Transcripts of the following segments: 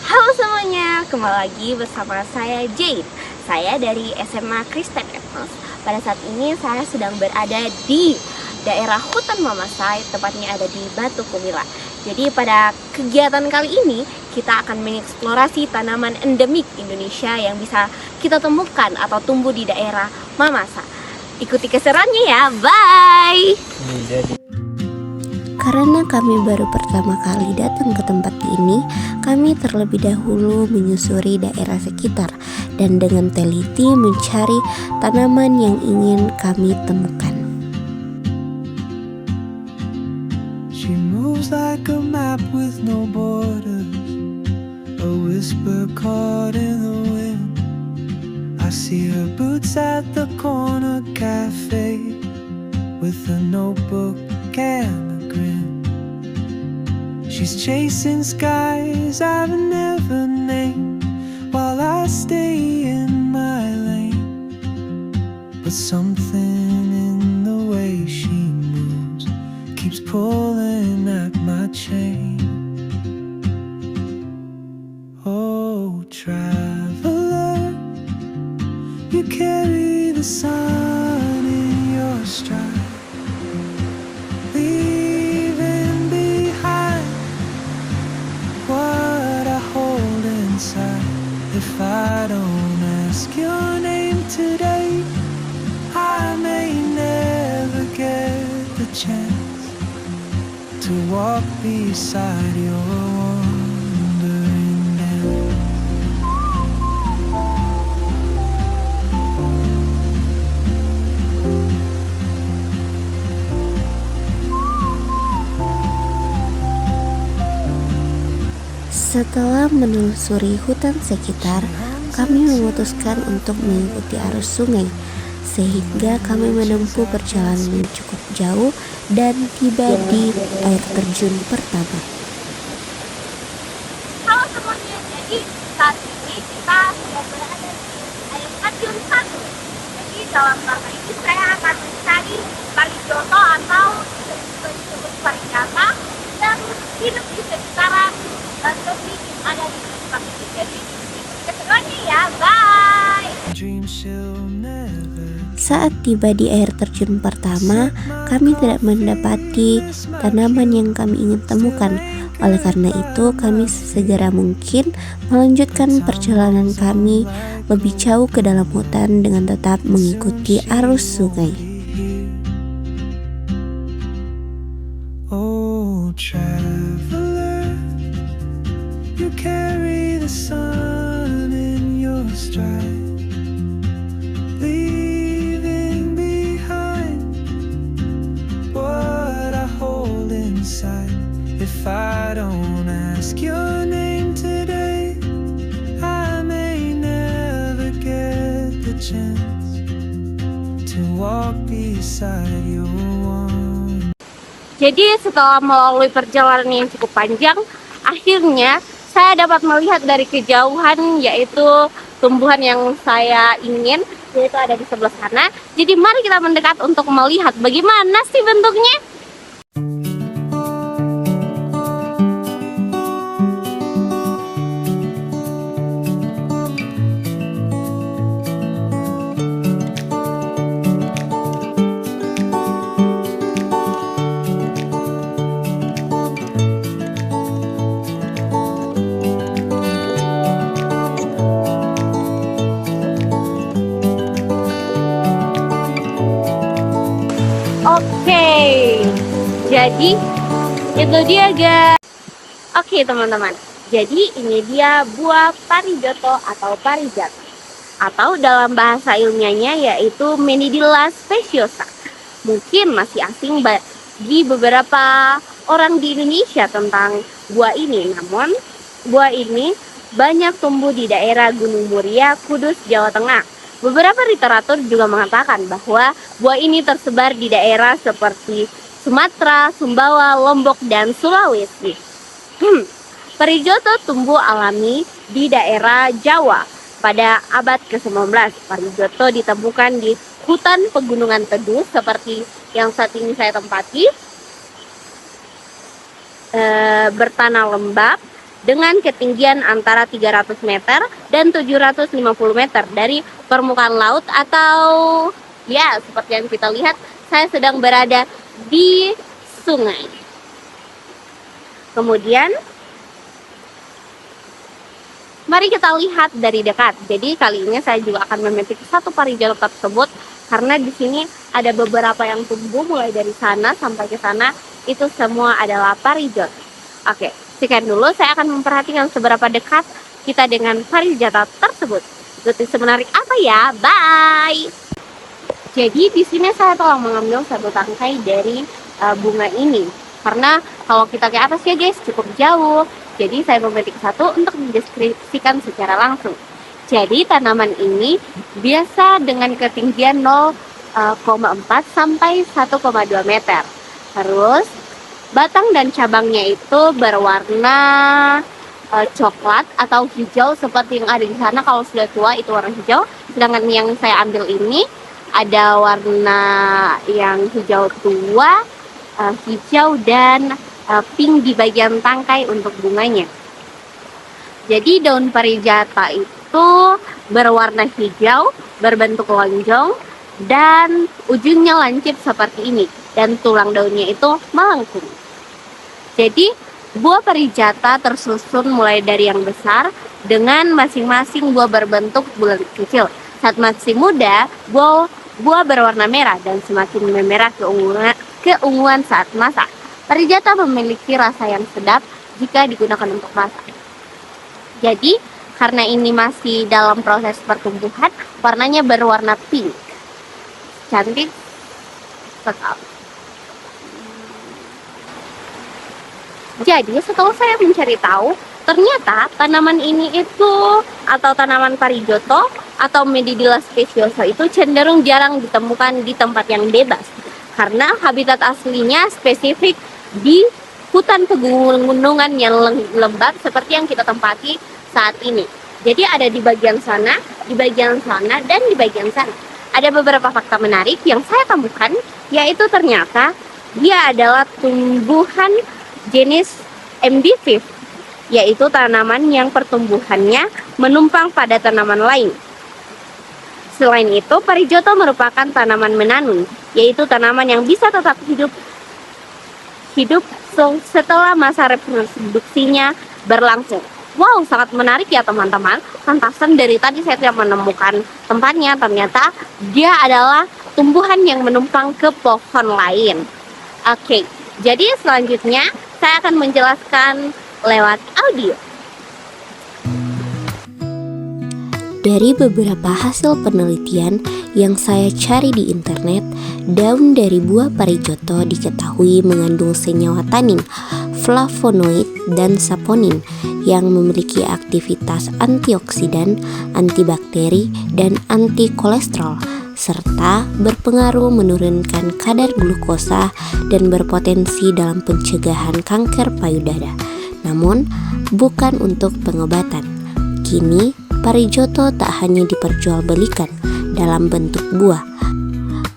Halo semuanya, kembali lagi bersama saya Jade. Saya dari SMA Kristen Etnos. Pada saat ini saya sedang berada di daerah hutan Mamasai, tepatnya ada di Batu Kumila. Jadi pada kegiatan kali ini kita akan mengeksplorasi tanaman endemik Indonesia yang bisa kita temukan atau tumbuh di daerah Mamasa. Ikuti keseruannya ya, bye! Karena kami baru pertama kali datang ke tempat ini, kami terlebih dahulu menyusuri daerah sekitar dan dengan teliti mencari tanaman yang ingin kami temukan. She moves like a map with no borders, a whisper caught in the wind. I see her boots at the corner cafe with a notebook and she's chasing skies I've never named while I stay in my lane. But something in the way she moves keeps pulling at my chain. Oh, traveler, you carry the sun in your stride. If I don't ask your name today, I may never get the chance to walk beside your wandering dance. Setelah menelusuri hutan sekitar, kami memutuskan untuk mengikuti arus sungai, sehingga kami menempuh perjalanan yang cukup jauh dan tiba di air terjun pertama. Halo semuanya, jadi saat ini kita sudah berada di air terjun 1. Jadi dalam rangka ini saya akan mencari parijoto atau disebut parijata yang hidup di sekitaran endemik yang ada di tempat ini. Jadi keseruannya ya, bye! Saat tiba di air terjun pertama, kami tidak mendapati tanaman yang kami ingin temukan. Oleh karena itu, kami sesegera mungkin melanjutkan perjalanan kami lebih jauh ke dalam hutan dengan tetap mengikuti arus sungai. Oh, traveler, you carry the sun in your stride, leaving behind what I hold inside. If I don't ask your name today, I may never get the chance to walk beside your one. Jadi setelah melalui perjalanan yang cukup panjang, akhirnya saya dapat melihat dari kejauhan yaitu tumbuhan yang saya ingin, yaitu ada di sebelah sana. Jadi mari kita mendekat untuk melihat bagaimana sih bentuknya. Oke, jadi itu dia guys. Oke teman-teman, jadi ini dia buah parijoto atau parijata, atau dalam bahasa ilmiahnya yaitu Menidilla speciosa. Mungkin masih asing bagi beberapa orang di Indonesia tentang buah ini, namun buah ini banyak tumbuh di daerah Gunung Muria, Kudus, Jawa Tengah. Beberapa literatur juga mengatakan bahwa buah ini tersebar di daerah seperti Sumatera, Sumbawa, Lombok, dan Sulawesi. Parijoto tumbuh alami di daerah Jawa pada abad ke-19. Parijoto ditemukan di hutan pegunungan teduh seperti yang saat ini saya tempati, bertanah lembab dengan ketinggian antara 300 meter dan 750 meter dari permukaan laut, atau ya seperti yang kita lihat saya sedang berada di sungai. Kemudian mari kita lihat dari dekat. Jadi kali ini saya juga akan memetik satu Parijoto tersebut karena di sini ada beberapa yang tumbuh mulai dari sana sampai ke sana, itu semua adalah Parijoto. Oke, sekian dulu, saya akan memperhatikan seberapa dekat kita dengan Parijoto tersebut. Ikuti semenarik apa ya? Bye. Jadi di sini saya telah mengambil satu tangkai dari bunga ini. Karena kalau kita ke atas ya guys, cukup jauh. Jadi saya memetik satu untuk mendeskripsikan secara langsung. Jadi tanaman ini biasa dengan ketinggian 0,4 sampai 1,2 meter. Terus batang dan cabangnya itu berwarna coklat atau hijau seperti yang ada di sana. Kalau sudah tua itu warna hijau. Sedangkan yang saya ambil ini ada warna yang hijau tua, hijau dan pink di bagian tangkai untuk bunganya. Jadi daun parijata itu berwarna hijau, berbentuk lonjong, dan ujungnya lancip seperti ini. Dan tulang daunnya itu melengkung. Jadi buah parijata tersusun mulai dari yang besar dengan masing-masing buah berbentuk bulat kecil. Saat masih muda, buah berwarna merah dan semakin memerah keunguan saat masak. Parijata memiliki rasa yang sedap jika digunakan untuk masak. Jadi karena ini masih dalam proses pertumbuhan, warnanya berwarna pink. Cantik sekali. Jadi setelah saya mencari tahu, ternyata tanaman ini itu atau tanaman Parijoto atau Medidilla speciosa itu cenderung jarang ditemukan di tempat yang bebas. Karena habitat aslinya spesifik di hutan pegunungan yang lembab seperti yang kita tempati saat ini. Jadi ada di bagian sana, di bagian sana, dan di bagian sana. Ada beberapa fakta menarik yang saya temukan, yaitu ternyata dia adalah tumbuhan jenis embifif, yaitu tanaman yang pertumbuhannya menumpang pada tanaman lain. Selain itu, Parijoto merupakan tanaman menanun, yaitu tanaman yang bisa tetap hidup setelah masa reproduksinya berlangsung. Wow, sangat menarik ya teman-teman. Pantasan dari tadi saya tidak menemukan tempatnya, ternyata dia adalah tumbuhan yang menumpang ke pohon lain. Oke, jadi selanjutnya saya akan menjelaskan lewat audio. Dari beberapa hasil penelitian yang saya cari di internet, daun dari buah Parijoto diketahui mengandung senyawa tanin, flavonoid, dan saponin yang memiliki aktivitas antioksidan, antibakteri, dan anti kolesterol, serta berpengaruh menurunkan kadar glukosa dan berpotensi dalam pencegahan kanker payudara. Namun, bukan untuk pengobatan. Kini, Parijoto tak hanya diperjualbelikan dalam bentuk buah.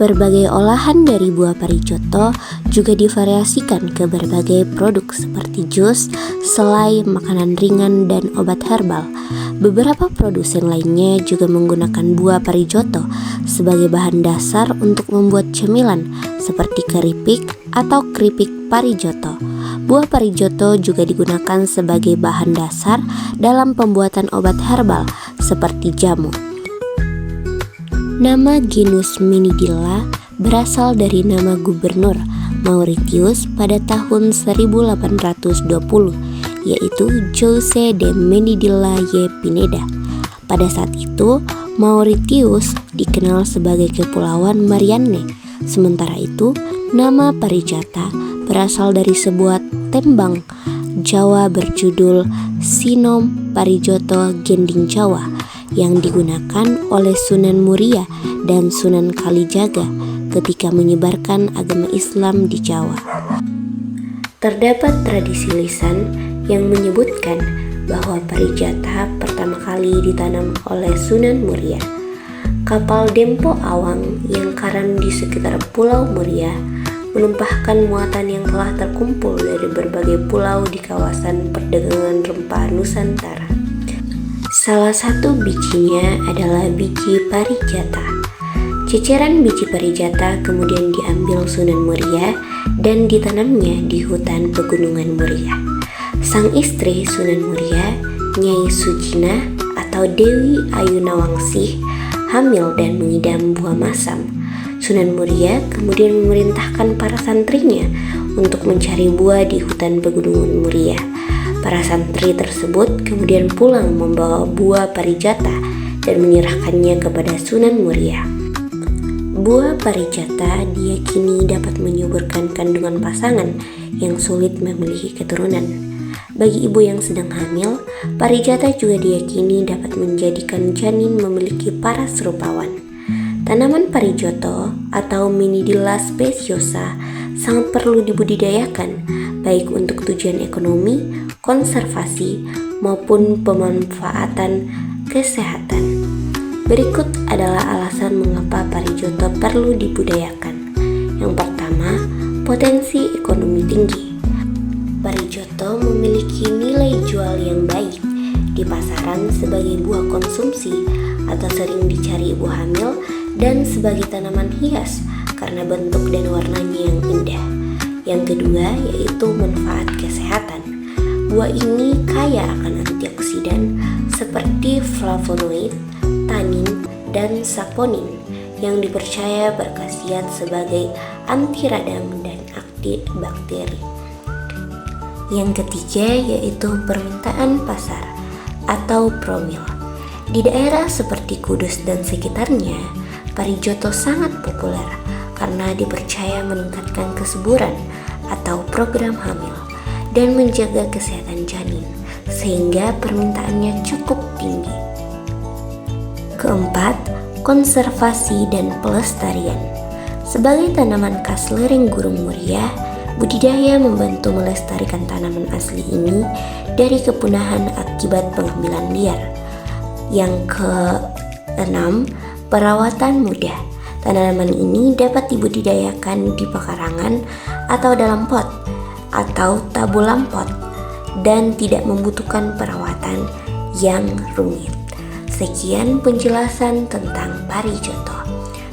Berbagai olahan dari buah Parijoto juga divariasikan ke berbagai produk seperti jus, selai, makanan ringan, dan obat herbal. Beberapa produsen lainnya juga menggunakan buah Parijoto sebagai bahan dasar untuk membuat cemilan seperti keripik atau keripik Parijoto. Buah Parijoto juga digunakan sebagai bahan dasar dalam pembuatan obat herbal seperti jamu. Nama genus Menidilla berasal dari nama gubernur Mauritius pada tahun 1820, yaitu Jose de Menidilla y Pineda. Pada saat itu, Mauritius dikenal sebagai Kepulauan Marianne. Sementara itu, nama Parijata berasal dari sebuah tembang Jawa berjudul Sinom Parijoto Gending Jawa yang digunakan oleh Sunan Muria dan Sunan Kalijaga ketika menyebarkan agama Islam di Jawa. Terdapat tradisi lisan yang menyebutkan bahwa Parijata pertama kali ditanam oleh Sunan Muria. Kapal Dempo Awang yang karam di sekitar Pulau Muria menumpahkan muatan yang telah terkumpul dari berbagai pulau di kawasan perdagangan rempah Nusantara. Salah satu bijinya adalah biji parijata. Ceceran biji parijata kemudian diambil Sunan Muria dan ditanamnya di hutan pegunungan Muria. Sang istri Sunan Muria, Nyai Sujina atau Dewi Ayu Nawangsih, hamil dan mengidam buah masam. Sunan Muria kemudian memerintahkan para santrinya untuk mencari buah di hutan pegunungan Muria. Para santri tersebut kemudian pulang membawa buah parijata dan menyerahkannya kepada Sunan Muria. Buah parijata diyakini dapat menyuburkan kandungan pasangan yang sulit memiliki keturunan. Bagi ibu yang sedang hamil, parijata juga diyakini dapat menjadikan janin memiliki paras rupawan. Tanaman parijoto atau Minidilla speciosa sangat perlu dibudidayakan, baik untuk tujuan ekonomi, konservasi, maupun pemanfaatan kesehatan. Berikut adalah alasan mengapa parijoto perlu dibudidayakan. Yang pertama, potensi ekonomi tinggi. Parijoto memiliki nilai jual yang baik di pasaran sebagai buah konsumsi atau sering dicari ibu hamil, dan sebagai tanaman hias karena bentuk dan warnanya yang indah. Yang kedua yaitu manfaat kesehatan. Buah ini kaya akan antioksidan seperti flavonoid, tanin, dan saponin yang dipercaya berkhasiat sebagai anti radang dan anti bakteri. Yang ketiga yaitu permintaan pasar atau promil. Di daerah seperti Kudus dan sekitarnya, parijoto sangat populer karena dipercaya meningkatkan kesuburan atau program hamil dan menjaga kesehatan janin, sehingga permintaannya cukup tinggi. Keempat, konservasi dan pelestarian. Sebagai tanaman khas lereng Gunung Muria, budidaya membantu melestarikan tanaman asli ini dari kepunahan akibat pengambilan liar. Yang keenam, perawatan mudah. Tanaman ini dapat dibudidayakan di pekarangan atau dalam pot atau tabulam pot dan tidak membutuhkan perawatan yang rumit. Sekian penjelasan tentang parijoto.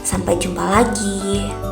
Sampai jumpa lagi.